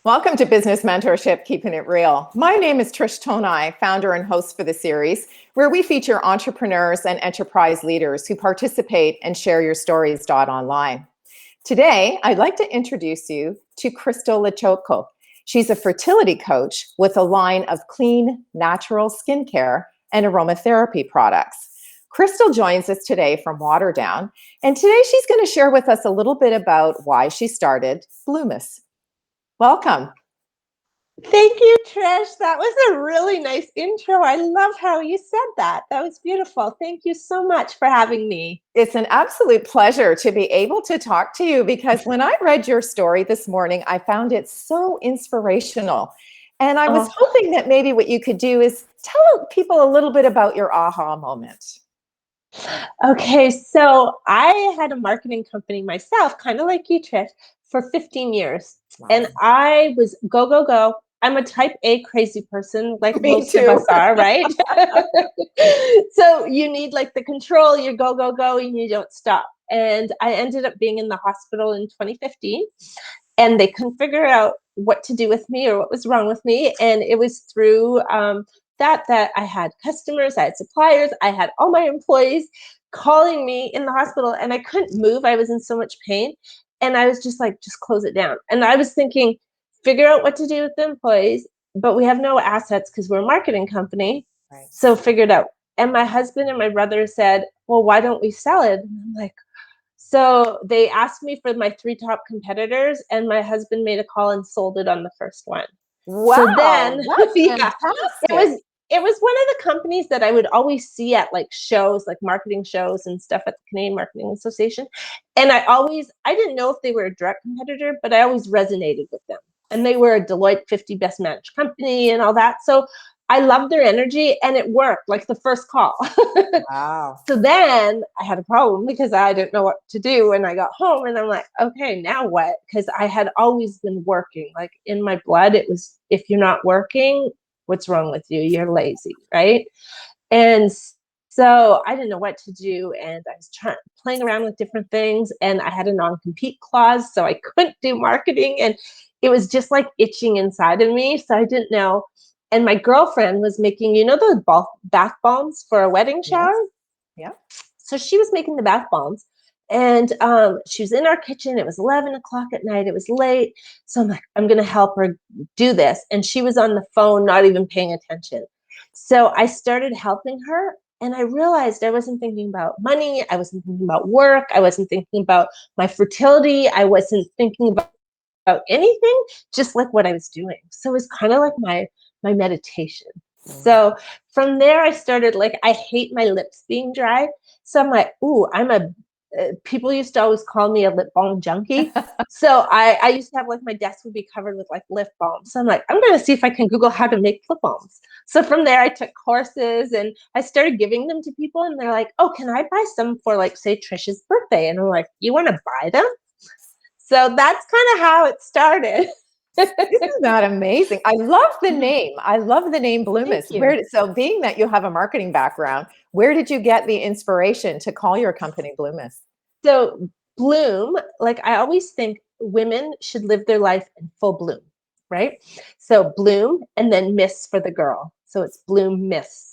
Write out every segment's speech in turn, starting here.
Welcome to Business Mentorship, Keeping It Real. My name is Trish Tonai, founder and host for the series, where we feature entrepreneurs and enterprise leaders who participate and share your stories online. Today, I'd like to introduce you to Leochko. She's a fertility coach with a line of clean, natural skincare and aromatherapy products. Crystal joins us today from Waterdown, and today she's going to share with us a little bit about why she started Bluemix. Welcome. Thank you, Trish. That was a really nice intro. I love how you said that. That was beautiful. Thank you so much for having me. It's an absolute pleasure to be able to talk to you because when I read your story this morning, I found it so inspirational. And I was hoping that maybe what you could do is tell people a little bit about your aha moment. Okay, so I had a marketing company myself, kind of like you, Trish, for 15 years. Wow. And I was go, go, go. I'm a type A crazy person, like most of us are, right? So you need like the control, you go, go, go, and you don't stop. And I ended up being in the hospital in 2015, and they couldn't figure out what to do with me or what was wrong with me. And it was through that I had customers, I had suppliers, I had all my employees calling me in the hospital, and I couldn't move. I was in so much pain. And I was just like, just close it down. And I was thinking, figure out what to do with the employees, but we have no assets because we're a marketing company. Right. So figure it out. And my husband and my brother said, well, why don't we sell it? And I'm like, so they asked me for my 3 top competitors, and my husband made a call and sold it on the first one. Wow, so then, that's fantastic. It was one of the companies that I would always see at like shows, like marketing shows and stuff at the Canadian Marketing Association. And I didn't know if they were a direct competitor, but I always resonated with them. And they were a Deloitte 50 best managed company and all that. So I loved their energy, and it worked like the first call. Wow. So then I had a problem because I didn't know what to do. And I got home and I'm like, okay, now what? Because I had always been working. Like in my blood, it was, if you're not working, what's wrong with you? You're lazy, right? And so I didn't know what to do. And I was playing around with different things. And I had a non-compete clause, so I couldn't do marketing. And it was just like itching inside of me. So I didn't know. And my girlfriend was making, the bath bombs for a wedding shower? Yeah. So she was making the bath bombs, and she was in our kitchen. It was 11 o'clock at night. It was late. So I'm like, I'm going to help her do this. And she was on the phone, not even paying attention. So I started helping her, and I realized I wasn't thinking about money. I wasn't thinking about work. I wasn't thinking about my fertility. I wasn't thinking about anything, just like what I was doing. So it was kind of like my meditation. So from there, I started like, I hate my lips being dry. So I'm like, ooh, people used to always call me a lip balm junkie. So I used to have like, my desk would be covered with like lip balm. So I'm like, I'm going to see if I can Google how to make lip balms. So from there, I took courses and I started giving them to people, and they're like, oh, can I buy some for like, say, Trisha's birthday? And I'm like, you want to buy them? So that's kind of how it started. Isn't that amazing? I love the name. I love the name Bluemix. So being that you have a marketing background, where did you get the inspiration to call your company Bluemix? So bloom, like I always think women should live their life in full bloom, right? So bloom and then miss for the girl. So it's bloom miss.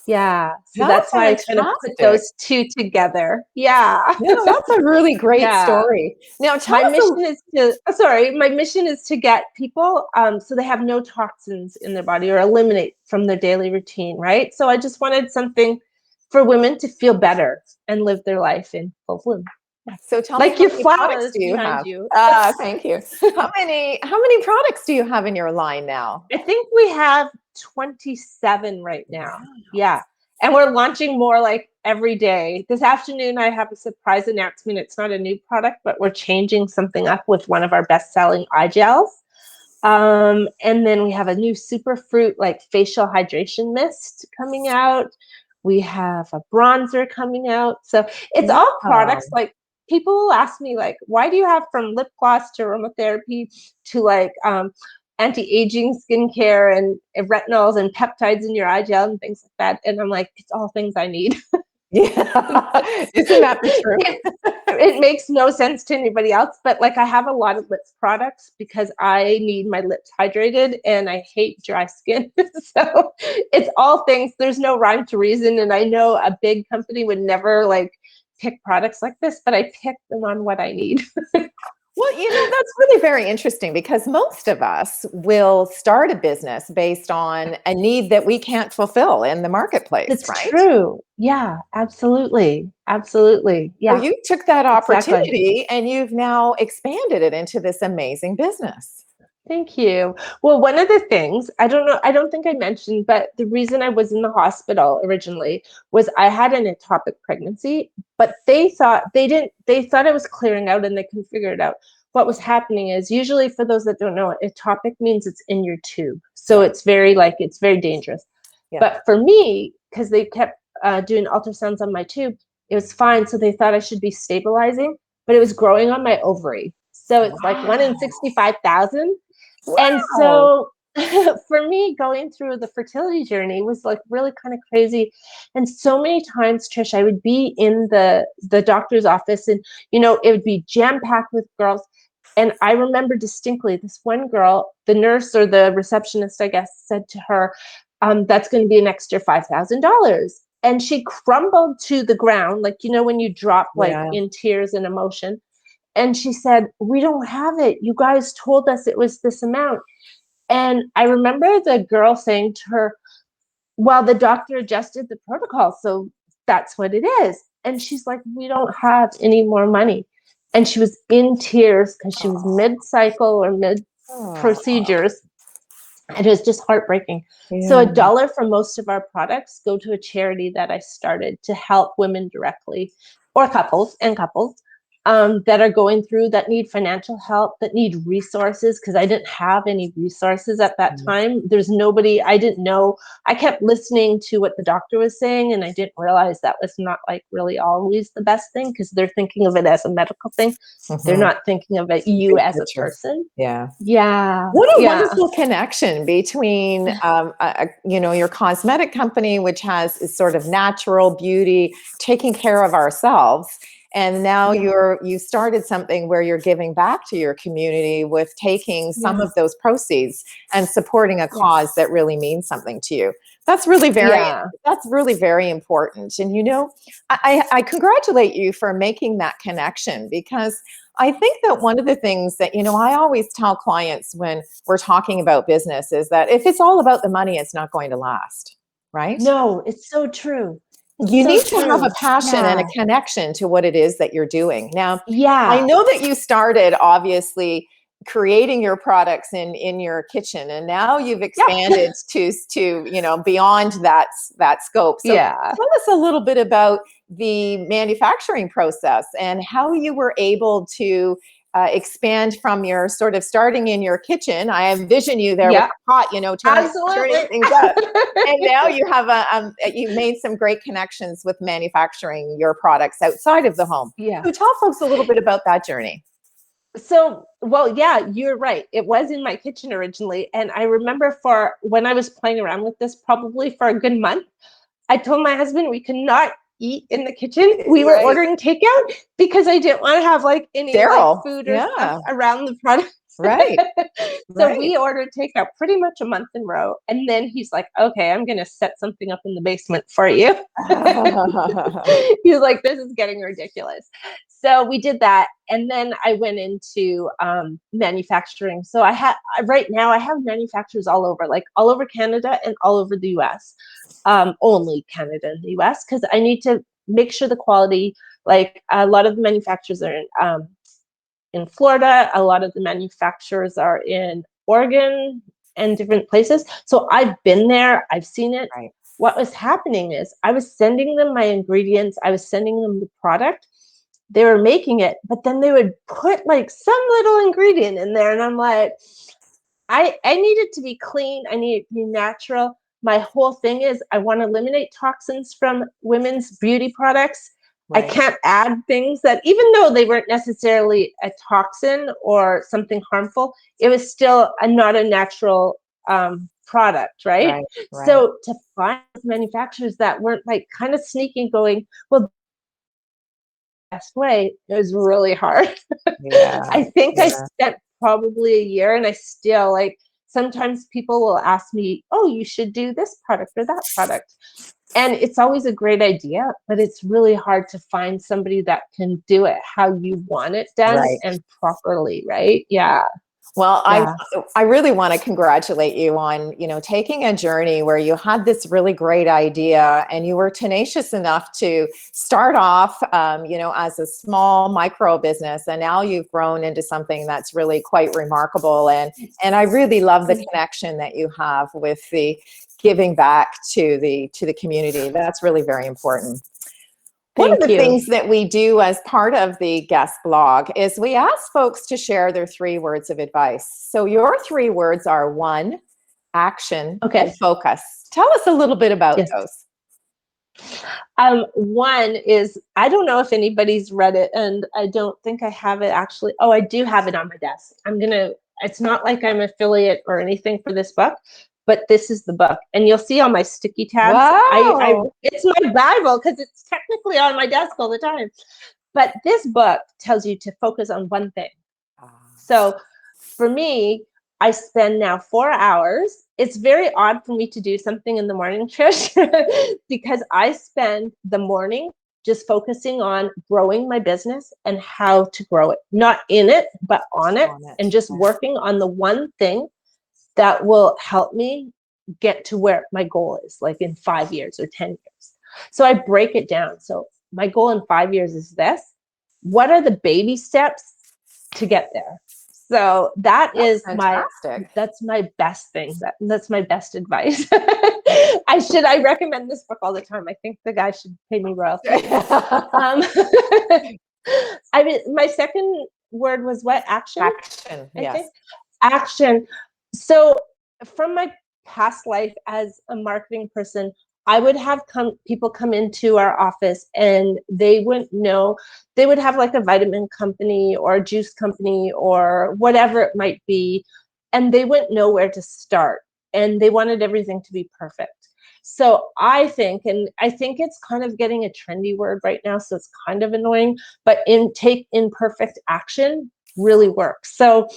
Yeah. So that's why I kind of put those two together. Yeah. Yeah, that's a really great story. Now, my mission is to get people so they have no toxins in their body or eliminate from their daily routine, right? So I just wanted something for women to feel better and live their life in full bloom. So tell me, how many products do you have? Thank you. How many products do you have in your line now? I think we have 27 right now. Wow. Yeah. And we're launching more like every day. This afternoon, I have a surprise announcement. It's not a new product, but we're changing something up with one of our best-selling eye gels. And then we have a new superfruit like facial hydration mist coming out. We have a bronzer coming out. So it's all products. Like people will ask me like, why do you have from lip gloss to aromatherapy to like anti-aging skincare and retinols and peptides in your eye gel and things like that? And I'm like, it's all things I need. Yeah. Isn't that the truth? It makes no sense to anybody else, but like I have a lot of lips products because I need my lips hydrated and I hate dry skin. So it's all things, there's no rhyme to reason. And I know a big company would never like pick products like this, but I pick them on what I need. Well, that's really very interesting because most of us will start a business based on a need that we can't fulfill in the marketplace, It's right? true. Yeah, absolutely. Absolutely. So Yeah, you took that exactly. opportunity and you've now expanded it into this amazing business. Thank you. Well, one of the things, I don't know, I don't think I mentioned, but the reason I was in the hospital originally was I had an ectopic pregnancy, but they thought it was clearing out and they couldn't figure it out. What was happening is usually for those that don't know, ectopic means it's in your tube. So Yeah. it's very dangerous. Yeah. But for me, because they kept doing ultrasounds on my tube, it was fine. So they thought I should be stabilizing, but it was growing on my ovary. So it's like 1 in Wow. 65,000. And Wow. so for me, going through the fertility journey was like really kind of crazy. And so many times, Trish, I would be in the doctor's office and, it would be jam-packed with girls. And I remember distinctly this one girl, the nurse or the receptionist, I guess, said to her, that's going to be an extra $5,000. And she crumbled to the ground, like, when you drop like Yeah. in tears and emotion. And she said, we don't have it. You guys told us it was this amount. And I remember the girl saying to her, well, the doctor adjusted the protocol. So that's what it is. And she's like, we don't have any more money. And she was in tears because she was mid-cycle or Oh, mid-procedures. And it was just heartbreaking. So yeah. $1 for most of our products go to a charity that I started to help women directly, or couples that are going through, that need financial help, that need resources, because I didn't have any resources at that time. There's nobody, I didn't know. I kept listening to what the doctor was saying, and I didn't realize that was not like really always the best thing, because they're thinking of it as a medical thing. They're not thinking of it you Big as a picture. person. Yeah. Yeah. What a Yeah. wonderful connection between, your cosmetic company, which is sort of natural beauty, taking care of ourselves. And now you started something where you're giving back to your community with taking some of those proceeds and supporting a cause that really means something to you. That's really very important. And I congratulate you for making that connection, because I think that one of the things that, I always tell clients when we're talking about business is that if it's all about the money, it's not going to last, right? No, it's so true. It's You so need to have a true. passion and a Yeah. connection to what it is that you're doing. Now, I Yeah. know that you started obviously creating your products in your kitchen, and now you've expanded to beyond that scope. So Yeah. tell us a little bit about the manufacturing process and how you were able to expand from your sort of starting in your kitchen. I envision you there with Yeah. a pot, turning Absolutely. things up. And now you have you made some great connections with manufacturing your products outside of the home. Yeah. So tell folks a little bit about that journey. So, well, yeah, you're right. It was in my kitchen originally. And I remember for when I was playing around with this, probably for a good month, I told my husband we could not eat in the kitchen. We were Right. ordering takeout because I didn't want to have like any like Daryl. food or stuff Yeah. around the product. Right. So Right. we ordered takeout pretty much a month in a row. And then he's like, okay, I'm going to set something up in the basement for you. He was like, this is getting ridiculous. So we did that. And then I went into manufacturing. So right now I have manufacturers all over, like all over Canada and all over the US. Only Canada and the US, because I need to make sure the quality, like a lot of the manufacturers are in Florida, a lot of the manufacturers are in Oregon and different places. So I've been there, I've seen it. Right. What was happening is I was sending them my ingredients, I was sending them the product. They were making it, but then they would put like some little ingredient in there. And I'm like, I need it to be clean. I need it to be natural. My whole thing is I want to eliminate toxins from women's beauty products. I Right. can't add things that, even though they weren't necessarily a toxin or something harmful, it was still not a natural product, right? Right, right. So to find manufacturers that weren't like kind of sneaking going, well, best way, it was really hard. Yeah, I think I yeah. spent probably a year, and I still like, sometimes people will ask me, oh, you should do this product or that product. And it's always a great idea, but it's really hard to find somebody that can do it how you want it done Right. and properly, right? Yeah. Well, Yeah. I really want to congratulate you on, taking a journey where you had this really great idea and you were tenacious enough to start off, as a small micro business, and now you've grown into something that's really quite remarkable. And I really love the connection that you have with the giving back to the community. That's really very important. One of Thank the you. things that we do as part of the guest blog is we ask folks to share their 3 words of advice. So your 3 words are 1, action, Okay. and focus. Tell us a little bit about Yes. those. One is, I don't know if anybody's read it, and I don't think I have it actually. Oh, I do have it on my desk. It's not like I'm affiliate or anything for this book, but this is the book. And you'll see on my sticky tabs, Wow. it's my Bible because it's technically on my desk all the time. But this book tells you to focus on one thing. So for me, I spend now 4 hours. It's very odd for me to do something in the morning, Trish, because I spend the morning just focusing on growing my business and how to grow it. Not in it, but on it, and just working on the one thing that will help me get to where my goal is, like in 5 years or 10 years. So I break it down. So my goal in 5 years is this. What are the baby steps to get there? So that's my best thing. That's my best advice. I recommend this book all the time. I think the guy should pay me royalties. I mean, my second word was what? Action? Action, I yes. think. Action. So from my past life as a marketing person, I would have people come into our office and they wouldn't know. They would have like a vitamin company or a juice company or whatever it might be, and they wouldn't know where to start. And they wanted everything to be perfect. So I think it's kind of getting a trendy word right now, so it's kind of annoying, but take imperfect action really works. So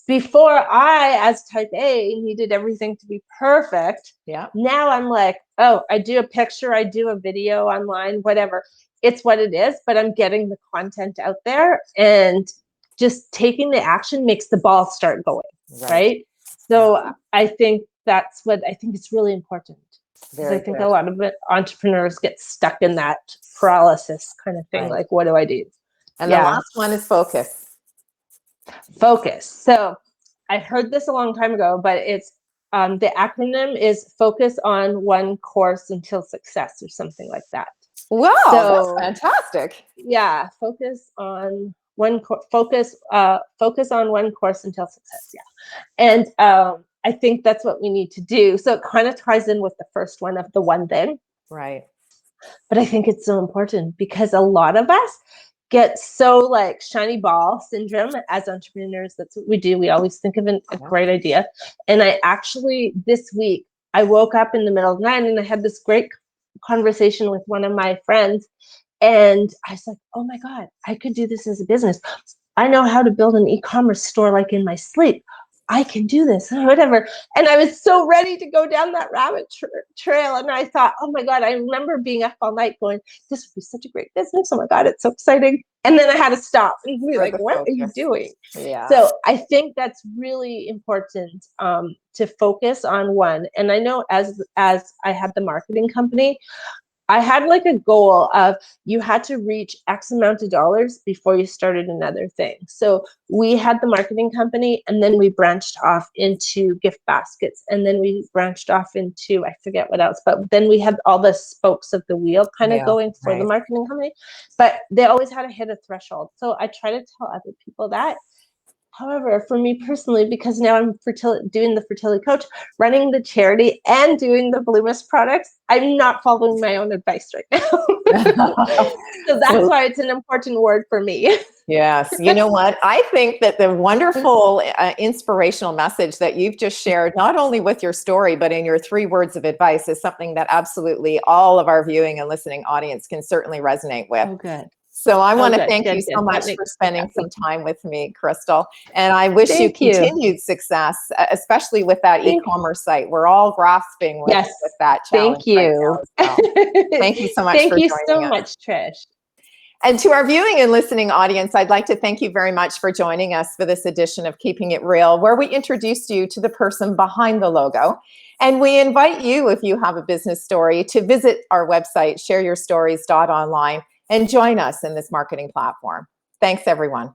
before I, as type A, needed everything to be perfect. Yeah. Now I'm like, oh, I do a picture, I do a video online, whatever. It's what it is, but I'm getting the content out there, and just taking the action makes the ball start going, right? So I think it's really important. Because I think a lot of entrepreneurs get stuck in that paralysis kind of thing. Right. Like, what do I do? And the last one is focus. Focus. So I heard this a long time ago, but it's the acronym is focus on one course until success, or something like that. Wow, so, that's fantastic. Yeah, focus on one focus on one course until success. Yeah, and I think that's what we need to do. So it kind of ties in with the first one of the one thing. Right. But I think it's so important because a lot of us get so like shiny ball syndrome as entrepreneurs. That's what we do. We always think of a great idea. And I actually, this week, I woke up in the middle of the night and I had this great conversation with one of my friends. And I was like, oh my God, I could do this as a business. I know how to build an e-commerce store like in my sleep. I can do this, whatever. And I was so ready to go down that rabbit trail. And I thought, oh my God, I remember being up all night going, this would be such a great business. Oh my God, it's so exciting. And then I had to stop and be like, what are you doing? Yeah. So I think that's really important to focus on one. And I know as I had the marketing company, I had like a goal of you had to reach X amount of dollars before you started another thing. So we had the marketing company, and then we branched off into gift baskets, and then we branched off into, I forget what else, but then we had all the spokes of the wheel kind of going for the marketing company, but they always had to hit a threshold. So I try to tell other people that However, for me personally, because now I'm doing the fertility coach, running the charity, and doing the Bluemix products, I'm not following my own advice right now. So that's why it's an important word for me. Yes. You know what? I think that the wonderful inspirational message that you've just shared, not only with your story, but in your 3 words of advice, is something that absolutely all of our viewing and listening audience can certainly resonate with. Oh, good. So I want to thank Good, you so much for spending happy. some time with me, Crystal. And I wish you Thank you. continued success, especially with that e-commerce site. We're all grasping with that challenge Thank you. right now as well. Thank you so much for joining us. Thank you so much, Trish. And to our viewing and listening audience, I'd like to thank you very much for joining us for this edition of Keeping It Real, where we introduced you to the person behind the logo. And we invite you, if you have a business story, to visit our website, shareyourstories.online, and join us in this marketing platform. Thanks, everyone.